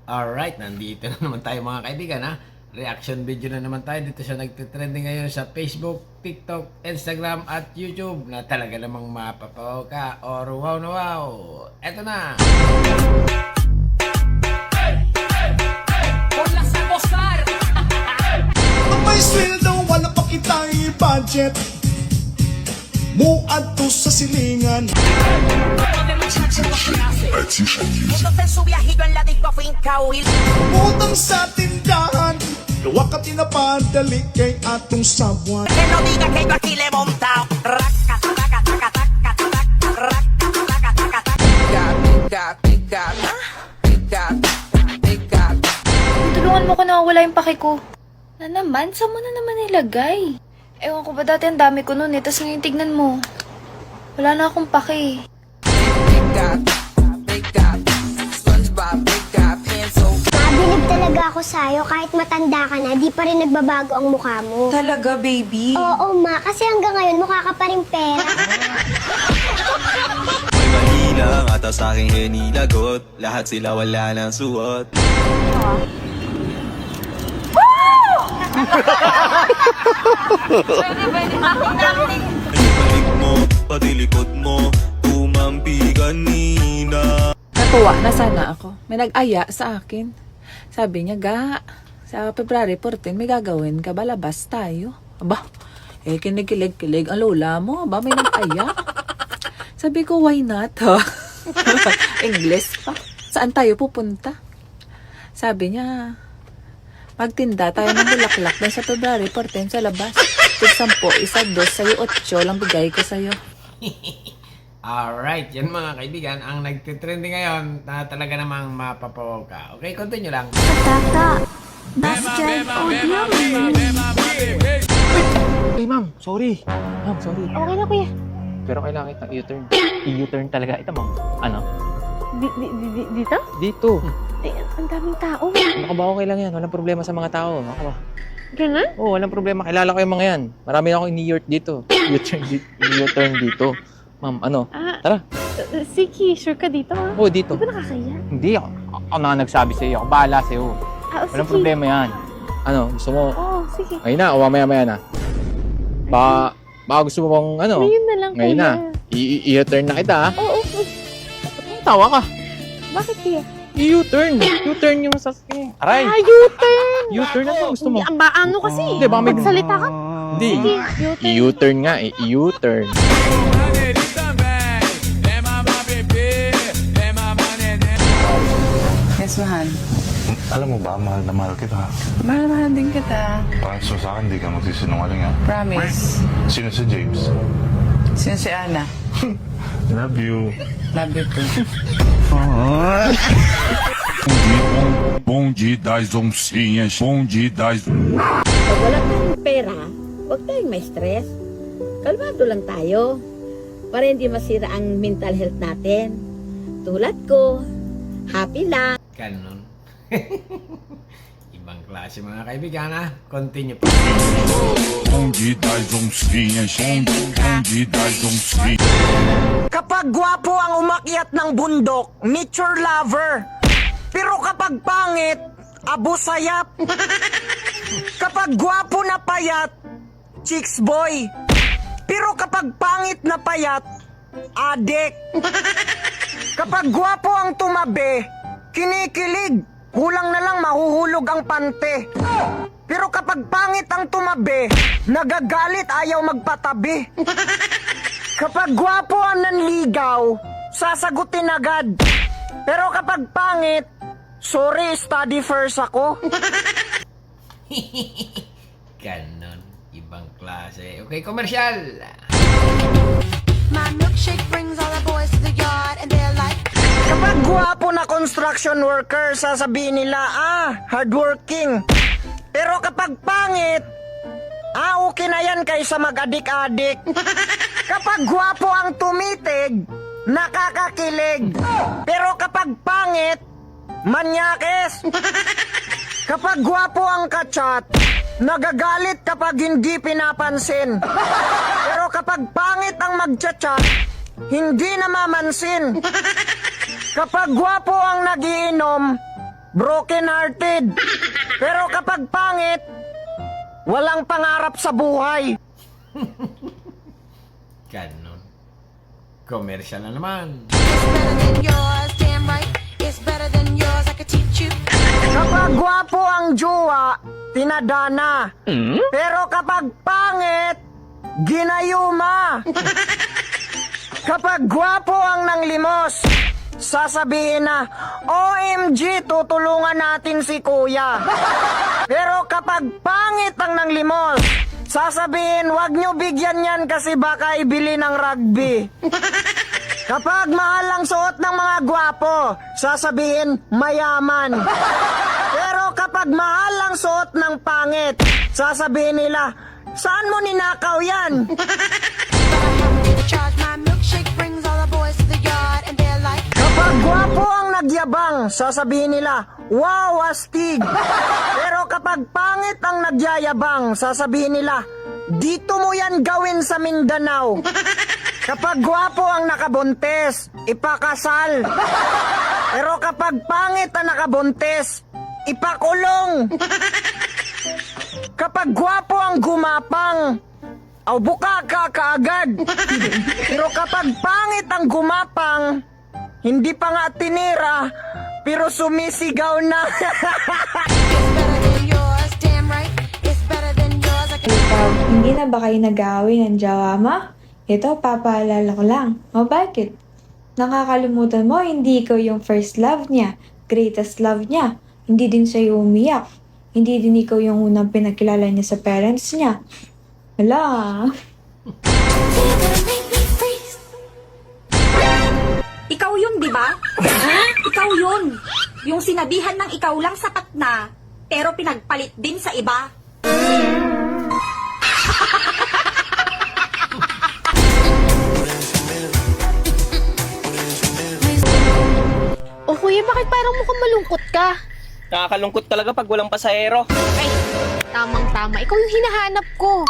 Alright, nandito na naman tayo mga kaibigan ha. Reaction video na naman tayo dito sa nagtitrending ngayon sa Facebook, TikTok, Instagram at YouTube na talaga namang mapapaw ka or wow na wow. Eto na! Ang may sweldo, wala pa kitang budget. Muad to sa silingan. Utang sa tindahan, gawa ka tinapadali kay atong sabuan. Tulungan mo ko na wala yung pake ko. Na naman? Saan mo na naman nilagay? Ewan ko ba dati ang dami ko nun eh. Tapos ngayon tignan mo. Wala na akong pake. Nabilib talaga ako sa'yo kahit matanda ka na, di pa rin nagbabago ang mukha mo. Talaga, baby? Oo, ma. Kasi hanggang ngayon mukha ka pa rin pera. May mahina at sa aking hinilagot. Lahat sila wala ng suot. Balik mo, pati likod mo, tumampi kanina. Natuwa na sana ako. May nag-aya sa akin. Sabi niya, sa February 14, may gagawin ka ba? Labas tayo. Aba, kinikilig-kilig ang lola mo. Aba, may nag-aya. Sabi ko, why not? English pa. Saan tayo pupunta? Sabi niya, magtinda tayo ng bulaklak doon sa February 14 sa labas. Tig 10, isa, 2, sa'yo 8 lang bigay ko sa'yo. Alright, yan mga kaibigan, ang nagtitrending ngayon na talaga namang mapapaw ka. Okay, continue lang. Tata, Bastian Audio. Hey, ma'am. Sorry. Ma'am, sorry. Okay na, kuya. Pero kailangan itang U-turn. U-turn talaga. Ito, ma'am. Ano? Dito? Dito. Ang daming tao. Ano ka ba? Okay lang yan. Walang problema sa mga tao. Ako ba? Ganun? Oo, walang problema. Kilala ko yung mga yan. Marami akong ini-yurt dito. U-turn dito. Ma'am, ano? Tara. Siki, sure ka dito ha? Oo, dito. Di ba nakakaya? Hindi ako. Ako na nagsabi sa'yo. Ako bahala sa'yo. Walang Sige. problema yan. Ano? Gusto mo? Oo, sige. Ngayon na o mamaya-maya na? Baka gusto mo bang ano? Ngayon na lang, Ngayon kuya. na. I-turn na kita, ha? Oo. Tawa ka. Bakit kuya? U-turn. U-turn yung sa... Aray. U-turn! U-turn na to. Gusto mo? Ang ano kasi? Hindi, baka may... Magsalita ka? Hindi. U-turn. U-turn nga eh. U-turn. Yes, mahal. Alam mo ba, mahal na mahal kita. Mahal din kita. Para sa akin, di ka magsisinungaling ha. Promise. Sino si James? Sino si Ana? Love you. Love you too. Bonde das oncinhas, bonde das... Pag wala tayong pera, huwag tayong may stress. Kalmado lang tayo para hindi masira ang mental health natin. Tulad ko, happy lang. Ganon. Ibang klase mga kaibigan ha. Continue pa. Bonde das oncinhas, bonde das oncinhas. Kapag gwapo ang umakyat ng bundok, nature lover. Pero kapag pangit, abusayap. Kapag gwapo na payat, chicks boy. Pero kapag pangit na payat, adik. Kapag gwapo ang tumabi, kinikilig. Kulang na lang mahuhulog ang pante. Pero kapag pangit ang tumabi, nagagalit ayaw magpatabi. Kapag gwapo ang nanligaw, sasagutin agad. Pero kapag pangit, sorry, study first ako. Ganon. Ibang klase. Okay, commercial. Kapag gwapo na construction worker, sasabihin nila, hardworking. Pero kapag pangit, okay na yan kaysa mag-adik-adik. Kapag gwapo ang tumitig, nakakakilig. Pero kapag pangit, manyakes. Kapag gwapo ang kachat, nagagalit kapag hindi pinapansin. Pero kapag pangit ang magchat-chat, hindi namamansin. Kapag gwapo ang nagiinom, broken-hearted. Pero kapag pangit, walang pangarap sa buhay. Ganon. Commercial na naman. Kapag gwapo ang jowa, tinadana. Pero kapag pangit, ginayuma. Kapag gwapo ang nanglimos, sasabihin na, OMG, tutulungan natin si kuya. Pero kapag pangit ang nanglimos, sasabihin, wag nyo bigyan yan kasi baka ibili ng rugby. Kapag mahal ang suot ng mga gwapo, sasabihin, mayaman. Pero kapag mahal ang suot ng pangit, sasabihin nila, saan mo ninakaw yan? Kapag gwapo ang nagyabang, sasabihin nila, wow, astig. Pero kapag pangit ang nagyayabang, sasabihin nila, dito mo yan gawin sa Mindanao. Kapag gwapo ang nakabuntis, ipakasal. Pero kapag pangit ang nakabuntis, ipakulong. Kapag gwapo ang gumapang, buka ka kaagad. Pero kapag pangit ang gumapang, hindi pa nga tinira, pero sumisigaw na. Ikaw, hindi na ba kayo nag-aaway ng jowa mo? Ito, papaalala ko lang. O bakit? Nakakalimutan mo, hindi ikaw yung first love niya, greatest love niya. Hindi din siya yung umiyak. Hindi din ikaw yung unang pinakilala niya sa parents niya. Hala. Ikaw yun, di ba? Ikaw yun. Yung sinabihan ng ikaw lang sapat na, pero pinagpalit din sa iba. O kuya, bakit parang mukhang malungkot ka? Nakakalungkot talaga pag walang pasahero. Ay, tamang-tama. Ikaw yung hinahanap ko.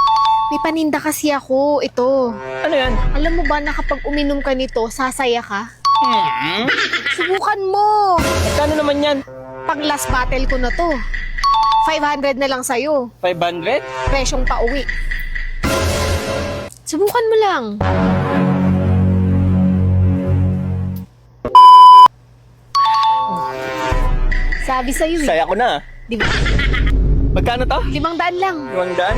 May paninda kasi ako. Ito. Ano yan? Alam mo ba na kapag uminom ka nito, sasaya ka? Subukan mo. Magkano naman yan? Pag last battle ko na to, 500 na lang sa'yo. 500? Presyong pauwi. Subukan mo lang. Sabi sa'yo eh. Saya ko na. Di ba? Magkano to? 500 lang. 500?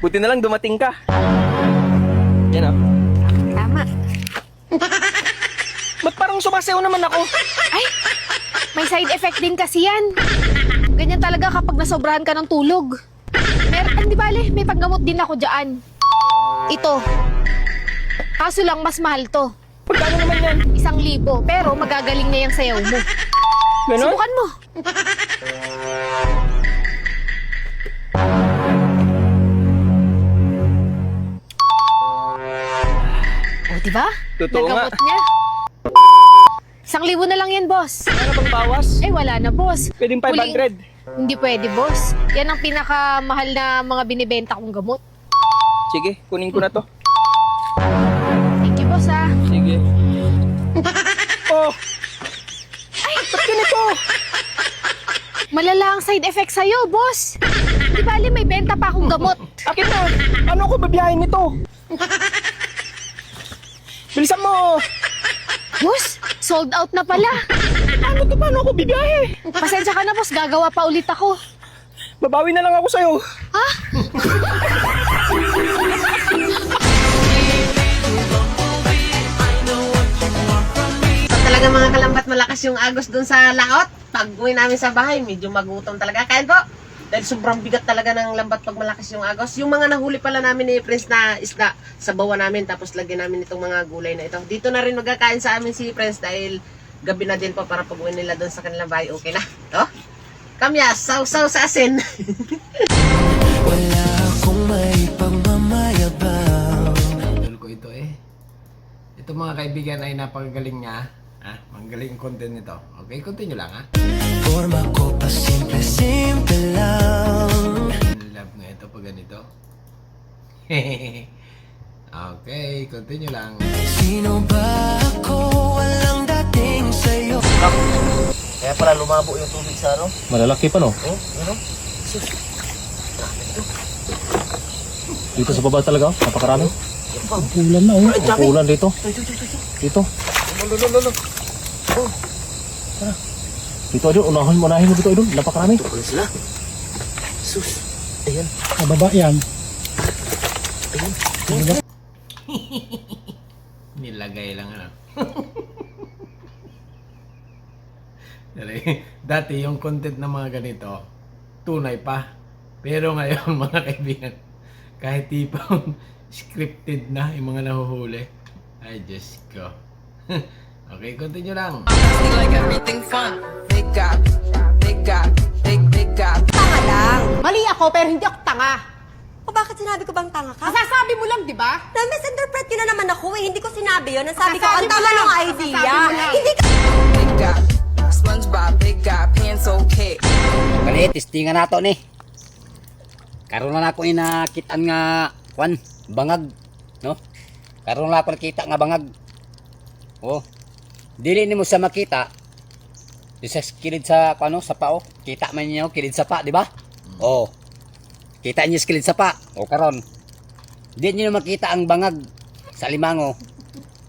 Buti na lang dumating ka. Yan o. Tama. Ba't parang sumasayaw naman ako? Ay, may side effect din kasi yan. Ganyan talaga kapag nasobrahan ka ng tulog. Di bale, may panggamot din ako dyan. Ito. Kaso lang, mas mahal to. Magkano naman yan? 1,000, pero magagaling na yung sayaw mo. Ganon? Subukan mo. O, diba? Totoo nga. Nagamot niya. 1,000 na lang yan, boss. Ano bang bawas? Eh, wala na, boss. Pwedeng 500. Hindi pwede, boss. Yan ang pinakamahal na mga binibenta kong gamot. Sige, kunin ko na to. Thank you, boss, ah. Sige. Oh! Ay! Ba't ganito? Malala ang side effect sa'yo, boss. Di bali, may benta pa akong gamot. Akin na! Ano ako babiyahin nito? Bilisan mo! Boss, sold out na pala. Ano to? Paano ako bibiyahe? Pasensya ka na, boss. Gagawa pa ulit ako. Babawi na lang ako sa'yo. Ha? Talaga mga kalambat, malakas yung agos dun sa laot. Pag uwi namin sa bahay, medyo magutom talaga. Kain po! Dahil sobrang bigat talaga ng lambat pag malakas yung agos. Yung mga nahuli pala namin ni Prince na isda, sabawan namin tapos lagyan namin itong mga gulay na ito. Dito na rin magkakain sa amin si Prince dahil gabi na din po para pag uwi nila doon sa kanilang bahay. Okay na? Oh? Kamyas, sausaw sa asin. Wala akong may pagmamayabang. Idol ko ito eh. Ito mga kaibigan ay napakagaling niya. Magaling yung content nito. Okay, continue lang ha. Forma ko pa simple lang. Love na ito pag ganito. Okay, continue lang. Sino ba ako? Walang dating sa'yo. Kaya Kaya pala lumabo yung tubig sa ano. Malalaki pa, no? Oh, ano? Dito sa baba talaga, oh. Napakarami. Ulan na, oh. Ang ulan dito. Dito. Lolo. Dito, Idol. Unahin mo dito, Idol. Napakarami. Ito pala sila. Sus. Ayan. Kababa yan. Nilagay lang ano. Dati yung content ng mga ganito, tunay pa. Pero ngayon mga kaibigan, kahit tipong scripted na yung mga nahuhuli. Ay, Diyos ko. Okay, continue lang. Tanga lang. Mali ako pero hindi ako tanga. O bakit sinabi ko bang tanga ka? Masasabi mo lang, di ba? Na-misinterpret yun na naman ako eh. Hindi ko sinabi yun. Ang sabi ko, Masasabi ang mo tama lang. ng idea. Masasabi mo lang. Hindi ka... Kali, testingan nato ni. Karoon na ako inakitaan nga, kwan, bangag, no? Karoon na ako nakita nga bangag. Oh, dili ni mo sa makita. Isa kilid sa, ano, sa pao. Kita man niyo, kilid sa pa, di ba? Oh, kita niyo sa kilid sa pa. O karon, di niyo makita ang bangag sa limango.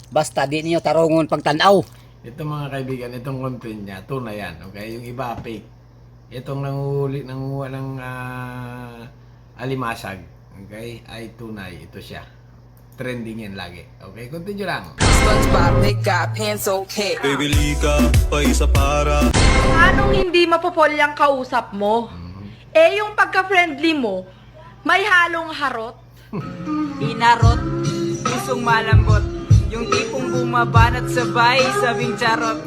Basta di niyo tarungon pagtanaw. Ito mga kaibigan, itong content niya, tunay yan. Okay? Yung iba fake. Itong nanguha ng alimasag, okay, ay tunay. Ito siya. Trending yan lagi. Okay, continue lang. Baby Lika, pa isa para. Anong hindi mapopolyang kausap mo? Eh, yung pagka-friendly mo, may halong harot. Inarot, pusong malambot, yung tipong bumabanat sabay, sabing charot.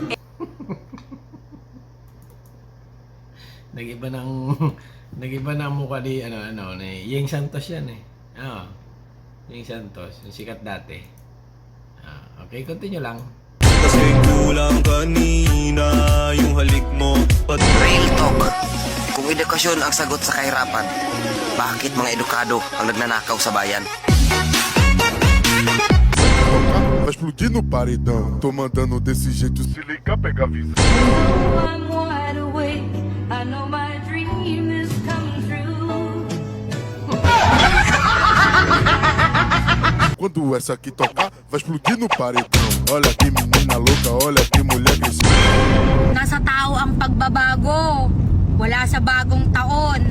Nag-iba ng mukha ni ni Yeng Santos yan eh. Yeng Santos, yung sikat dati. Okay, continue lang. Kasing kulang kanina, yung halik mo. Real talk. Kung edukasyon ang sagot sa kahirapan, bakit mga edukado ang nagnanakaw sa bayan? Vai explodir no paredão. Tô mandando desse jeito, se ligar, pega a visão. Quando essa aqui tocar, vai explodir no paredão. Olha que menina louca, olha que mulher agressiva. Nasa tao ang pagbabago. Wala sa bagong taon.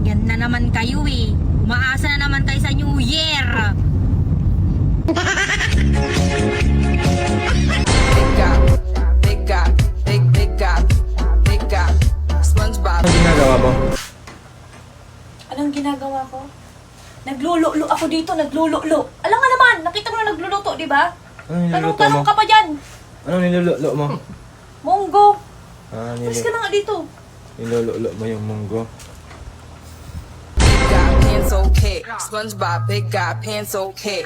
Yan na naman kayo eh. Umaasa na naman kayo sa New Year. Anong ginagawa mo? Anong ginagawa ko? Naglululo ako dito, naglululo. Alam nga naman, nakita mo na nagluluto, di ba? Tanong-tanong ka pa dyan. Anong nilululo mo? Munggo. Ah, Alis ka na nga dito. nilululo mo yung munggo. SpongeBob, big guy, pants okay.